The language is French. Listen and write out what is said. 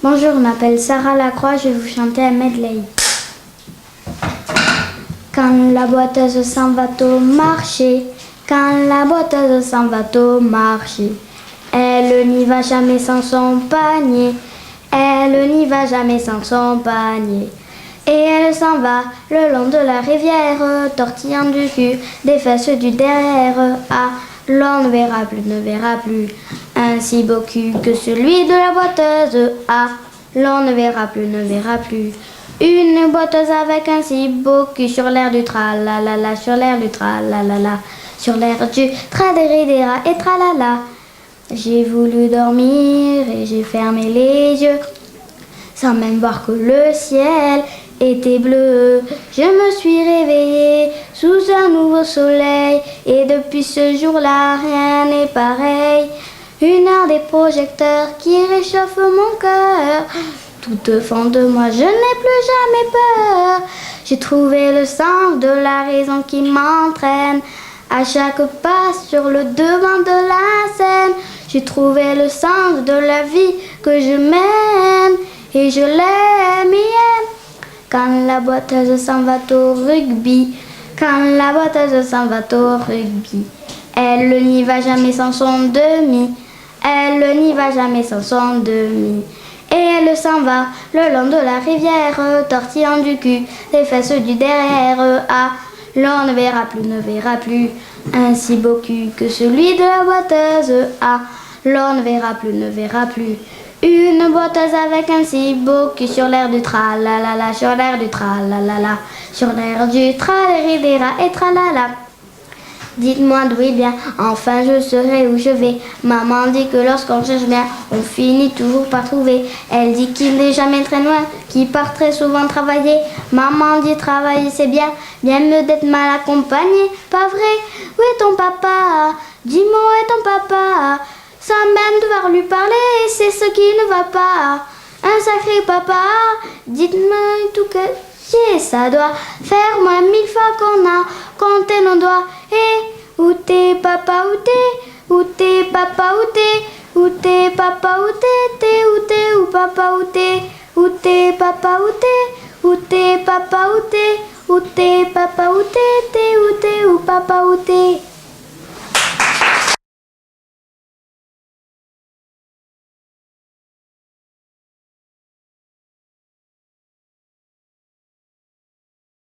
Bonjour, je m'appelle Sarah Lacroix, je vais vous chanter un medley. Quand la boiteuse s'en va au marché, quand la boiteuse s'en va au marché, elle n'y va jamais sans son panier, elle n'y va jamais sans son panier. Et elle s'en va le long de la rivière, tortillant du cul, des fesses du derrière. Ah, l'on ne verra plus un si beau cul que celui de la boiteuse. Ah, l'on ne verra plus une boiteuse avec un si beau cul sur l'air du tra-la-la-la, sur l'air du tra-la-la-la, sur l'air du tra-dé-ré-dé-ra et tra-la-la. J'ai voulu dormir et j'ai fermé les yeux, sans même voir que le ciel était bleu. Je me suis réveillée sous un nouveau soleil et depuis ce jour-là, rien n'est pareil. Une heure des projecteurs qui réchauffe mon cœur. Tout au fond de moi, je n'ai plus jamais peur. J'ai trouvé le sens de la raison qui m'entraîne à chaque pas sur le devant de la scène. J'ai trouvé le sens de la vie que je mène et je l'aime. Quand la boiteuse s'en va au rugby, quand la boiteuse s'en va au rugby, elle n'y va jamais sans son demi, elle n'y va jamais sans son demi. Et elle s'en va le long de la rivière, tortillant du cul, les fesses du derrière. Ah, l'on ne verra plus un si beau cul que celui de la boiteuse. Ah, l'on ne verra plus une boiteuse avec un si beau cul sur l'air du tra-la-la-la, sur l'air du tra-la-la-la, sur l'air du tra-la-ri-dé-ra et tra-la-la. Dites-moi d'où il vient, enfin je saurai où je vais. Maman dit que lorsqu'on cherche bien, on finit toujours par trouver. Elle dit qu'il n'est jamais très loin, qu'il part très souvent travailler. Maman dit travailler c'est bien, bien mieux d'être mal accompagné. Pas vrai? Où est ton papa? Dis-moi où est ton papa? Sans même devoir lui parler, c'est ce qui ne va pas. Un sacré papa, dites-moi tout que ça doit faire moins 1000 fois qu'on a compté nos doigts. Et où t'es papa, où t'es? Où t'es papa, où t'es? Où t'es papa, où t'es? Où t'es, où papa, où t'es? Où t'es papa, où t'es? Où t'es papa, où t'es? Où t'es papa, où t'es? Où t'es, où papa, où t'es?